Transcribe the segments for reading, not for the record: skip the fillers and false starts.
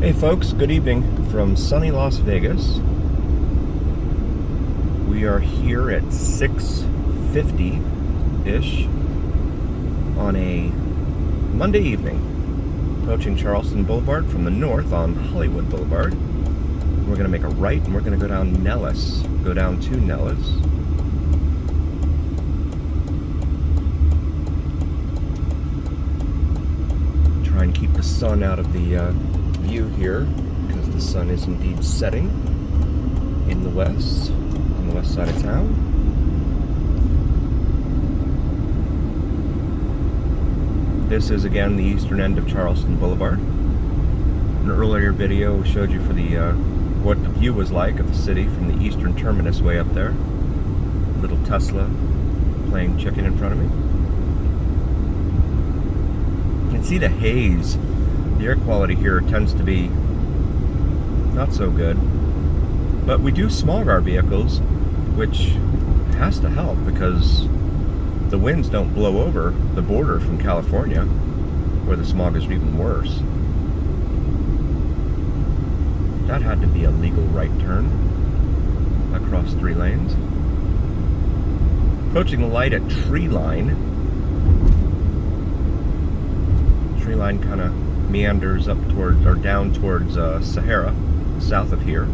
Hey folks, good evening from sunny Las Vegas. We are here at 6:50-ish on a Monday evening, approaching Charleston Blvd from the north on Hollywood Boulevard. We're going to make a right and we're going to go down Nellis, go down to Nellis. Try and keep the sun out of the view here, because the sun is indeed setting in the west, on the west side of town. This is again the eastern end of Charleston Blvd. An earlier video showed you for the what the view was like of the city from the eastern terminus way up there. Little Tesla playing chicken in front of me. You can see the haze. The air quality here tends to be not so good, but we do smog our vehicles, which has to help because the winds don't blow over the border from California, where the smog is even worse. That had to be a legal right turn across 3 lanes. Approaching the light at Tree Line. Tree Line kind of meanders up towards, or down towards Sahara, south of here.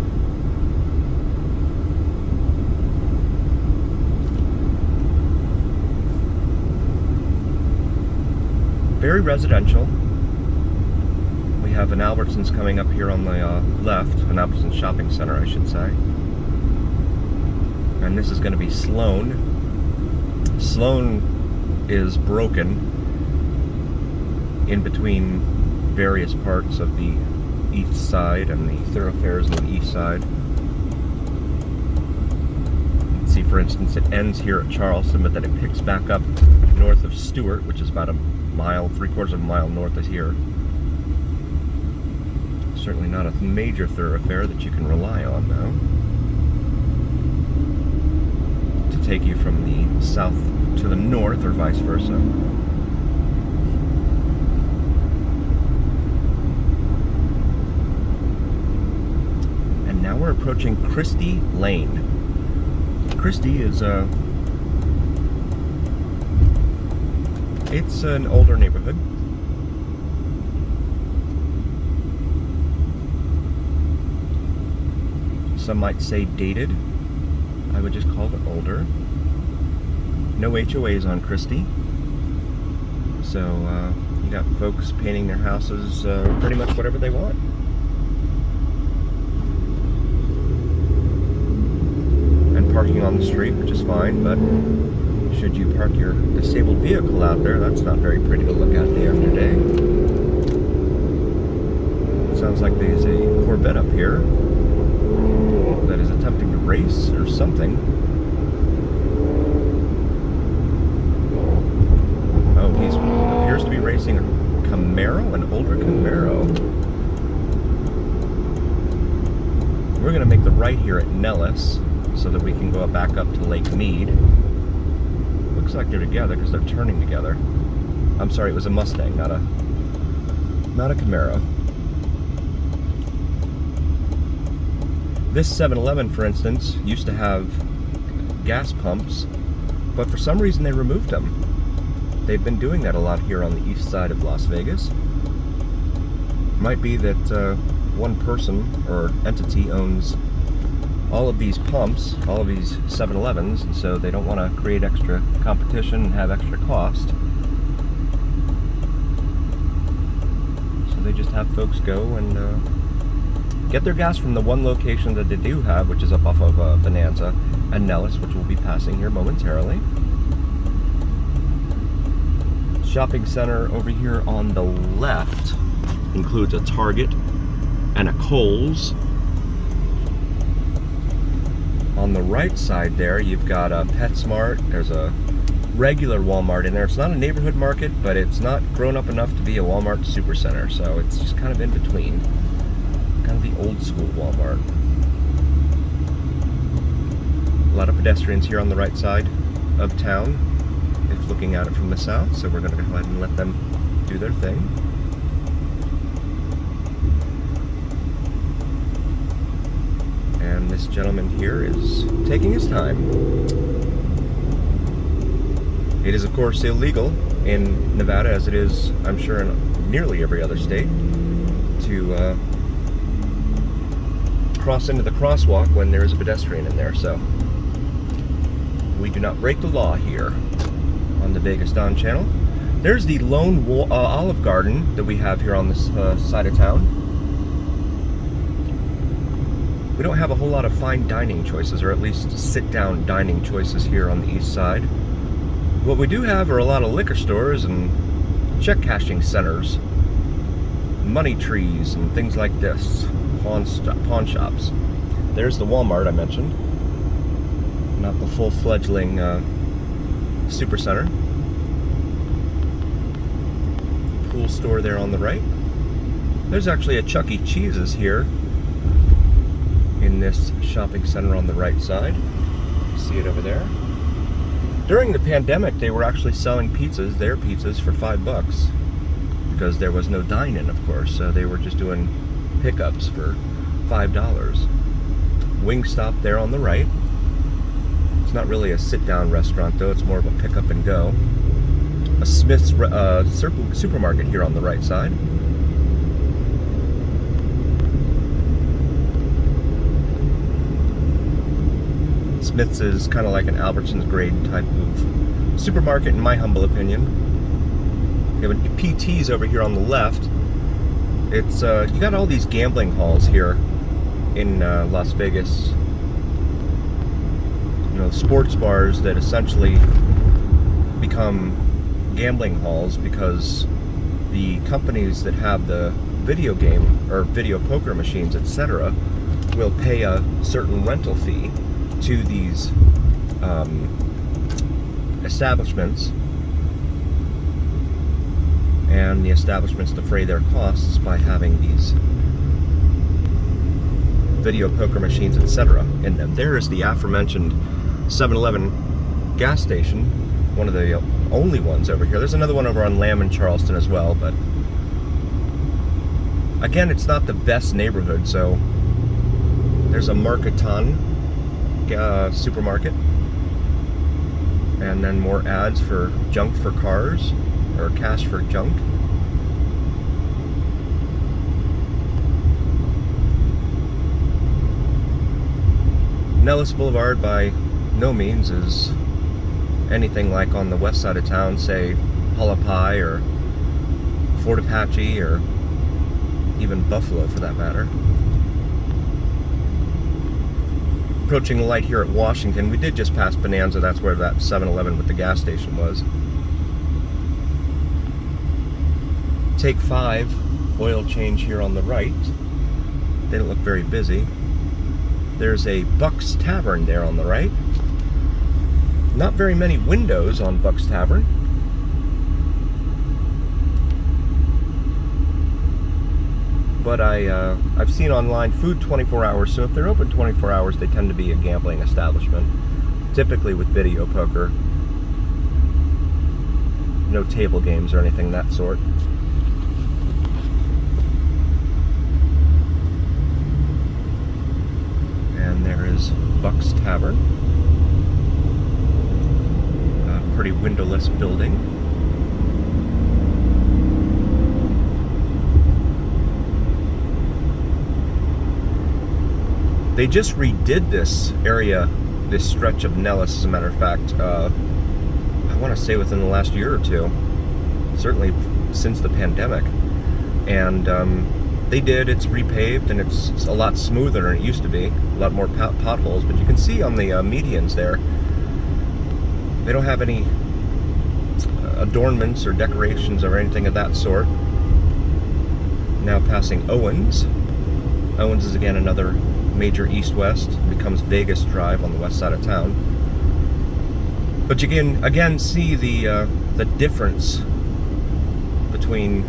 Very residential. We have an Albertsons coming up here on the left, an Albertsons shopping center, I should say. And this is going to be Sloan. Sloan is broken in between various parts of the east side and the thoroughfares on the east side. You can see, for instance, it ends here at Charleston, but then it picks back up north of Stewart, which is about a mile, 3/4 of a mile north of here. Certainly not a major thoroughfare that you can rely on, though, to take you from the south to the north or vice versa. Now we're approaching Christy Lane. Christy is it's an older neighborhood. Some might say dated. I would just call it older. No HOAs on Christy. So you got folks painting their houses pretty much whatever they want. Parking on the street, which is fine, but should you park your disabled vehicle out there, that's not very pretty to look at day after day. It sounds like there's a Corvette up here that is attempting to race or something. Oh, he appears to be racing a Camaro, an older Camaro. We're going to make the right here at Nellis, so that we can go back up to Lake Mead. Looks like they're together because they're turning together. I'm sorry, it was a Mustang, not a Camaro. This 7-Eleven, for instance, used to have gas pumps, but for some reason they removed them. They've been doing that a lot here on the east side of Las Vegas. Might be that one person or entity owns all of these pumps, all of these 7-Elevens, and so they don't want to create extra competition and have extra cost. So they just have folks go and get their gas from the one location that they do have, which is up off of Bonanza and Nellis, which we'll be passing here momentarily. Shopping center over here on the left includes a Target and a Kohl's. On the right side there, you've got a PetSmart. There's a regular Walmart in there. It's not a neighborhood market, but it's not grown up enough to be a Walmart supercenter, so it's just kind of in between. Kind of the old school Walmart. A lot of pedestrians here on the right side of town, if looking at it from the south, so we're going to go ahead and let them do their thing. This gentleman here is taking his time. It is, of course, illegal in Nevada, as it is, I'm sure, in nearly every other state, to cross into the crosswalk when there is a pedestrian in there. So we do not break the law here on the Vegas Don channel. There's the lone Olive Garden that we have here on this side of town. We don't have a whole lot of fine dining choices, or at least sit-down dining choices here on the east side. What we do have are a lot of liquor stores and check cashing centers, money trees, and things like this, pawn shops. There's the Walmart I mentioned, not the full-fledgling super center. Pool store there on the right. There's actually a Chuck E. Cheese's here in this shopping center on the right side. See it over there. During the pandemic, they were actually selling pizzas, their pizzas, for $5 because there was no dine-in, of course. So they were just doing pickups for $5. Wingstop there on the right. It's not really a sit-down restaurant, though. It's more of a pick-up and go. A Smith's supermarket here on the right side. Smith's is kind of like an Albertsons grade type of supermarket, in my humble opinion. You have PT's over here on the left. It's you got all these gambling halls here in Las Vegas. You know, sports bars that essentially become gambling halls because the companies that have the video game or video poker machines, etc., will pay a certain rental fee to these establishments, and the establishments defray their costs by having these video poker machines, etc. in them. There is the aforementioned 7-Eleven gas station, one of the only ones over here. There's another one over on Lamb in Charleston as well, but again, it's not the best neighborhood. So there's a Marketon supermarket, and then more ads for junk for cars, or cash for junk. Nellis Blvd by no means is anything like on the west side of town, say Hualapai or Fort Apache, or even Buffalo for that matter. Approaching the light here at Washington. We did just pass Bonanza. That's where that 7-Eleven with the gas station was. Take 5 oil change here on the right. They don't look very busy. There's a Buck's Tavern there on the right. Not very many windows on Buck's Tavern. But I've seen online food 24 hours, so if they're open 24 hours, they tend to be a gambling establishment, typically with video poker. No table games or anything of that sort. And there is Buck's Tavern. A pretty windowless building. They just redid this area, this stretch of Nellis, as a matter of fact, I want to say within the last year or two, certainly since the pandemic. And they did, it's repaved, and it's a lot smoother than it used to be, a lot more potholes, but you can see on the medians there, they don't have any adornments or decorations or anything of that sort. Now passing Owens. Owens is again another major east-west, becomes Vegas Drive on the west side of town. But you can again see the difference between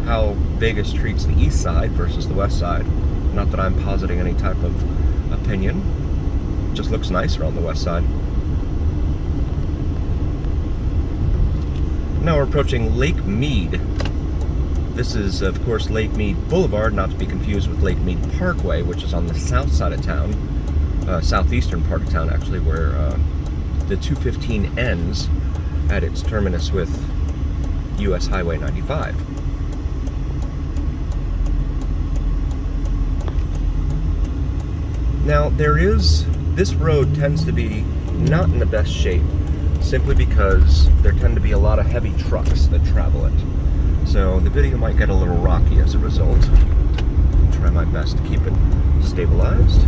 how Vegas treats the east side versus the west side. Not that I'm positing any type of opinion. It just looks nicer on the west side. Now we're approaching Lake Mead. This is, of course, Lake Mead Blvd, not to be confused with Lake Mead Parkway, which is on the south side of town. southeastern part of town, actually, where the 215 ends at its terminus with US Highway 95. Now, this road tends to be not in the best shape, simply because there tend to be a lot of heavy trucks that travel it. So the video might get a little rocky as a result. I'll try my best to keep it stabilized.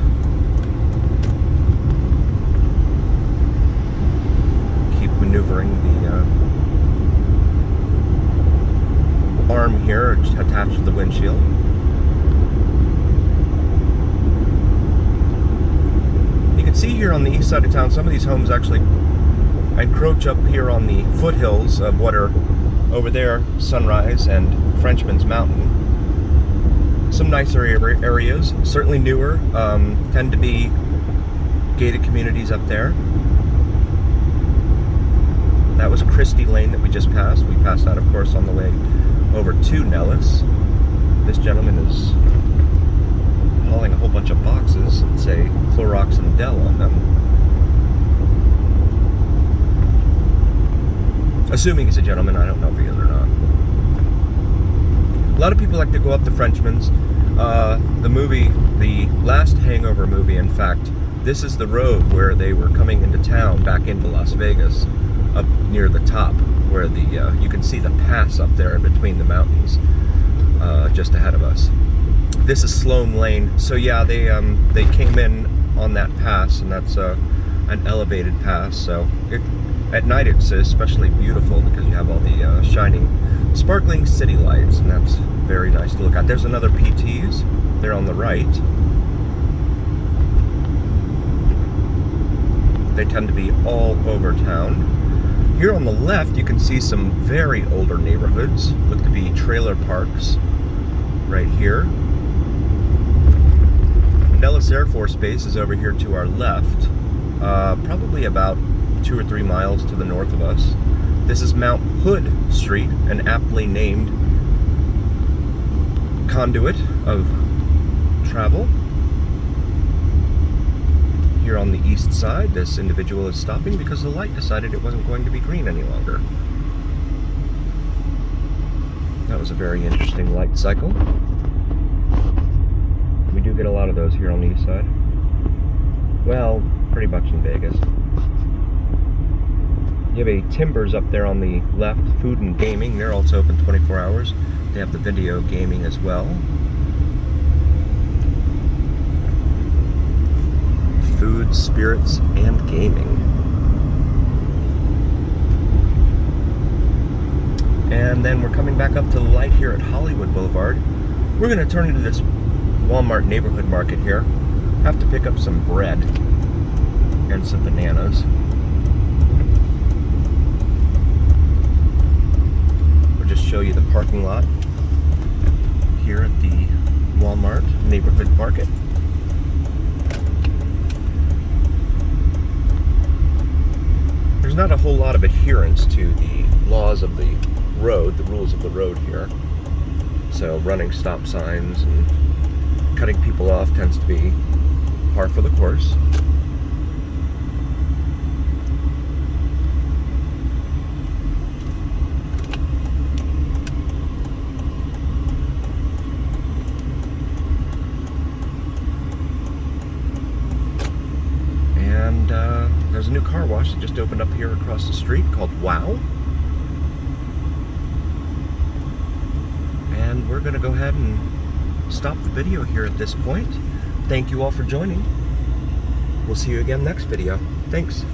Keep maneuvering the arm here attached to the windshield. You can see here on the east side of town, some of these homes actually encroach up here on the foothills of what are over there, Sunrise and Frenchman's Mountain. Some nicer areas, certainly newer, tend to be gated communities up there. That was Christy Lane that we just passed. We passed that, of course, on the way over to Nellis. This gentleman is hauling a whole bunch of boxes that say Clorox and Dell on them. Assuming he's a gentleman, I don't know if he is or not. A lot of people like to go up to Frenchman's. The last Hangover movie, in fact, this is the road where they were coming into town, back into Las Vegas, up near the top, where you can see the pass up there in between the mountains, just ahead of us. This is Sloan Lane, so yeah, they came in on that pass, and that's an elevated pass, so at night it's especially beautiful because you have all the shining, sparkling city lights, and that's very nice to look at. There's another PT's there on the right. They tend to be all over town. Here on the left you can see some very older neighborhoods, look to be trailer parks right here. Nellis Air Force Base is over here to our left, probably about 2 or 3 miles to the north of us. This is Mount Hood Street, an aptly named conduit of travel. Here on the east side, this individual is stopping because the light decided it wasn't going to be green any longer. That was a very interesting light cycle. We do get a lot of those here on the east side. Well, pretty much in Vegas. You have a Timbers up there on the left, food and gaming. They're also open 24 hours. They have the video gaming as well. Food, spirits, and gaming. And then we're coming back up to the light here at Hollywood Boulevard. We're going to turn into this Walmart neighborhood market here. Have to pick up some bread and some bananas. We'll just show you the parking lot here at the Walmart neighborhood market. There's not a whole lot of adherence to the laws of the road, the rules of the road here. So running stop signs and cutting people off tends to be par for the course. And there's a new car wash that just opened up here across the street called Wow. And we're going to go ahead and stop the video here at this point. Thank you all for joining. We'll see you again next video. Thanks.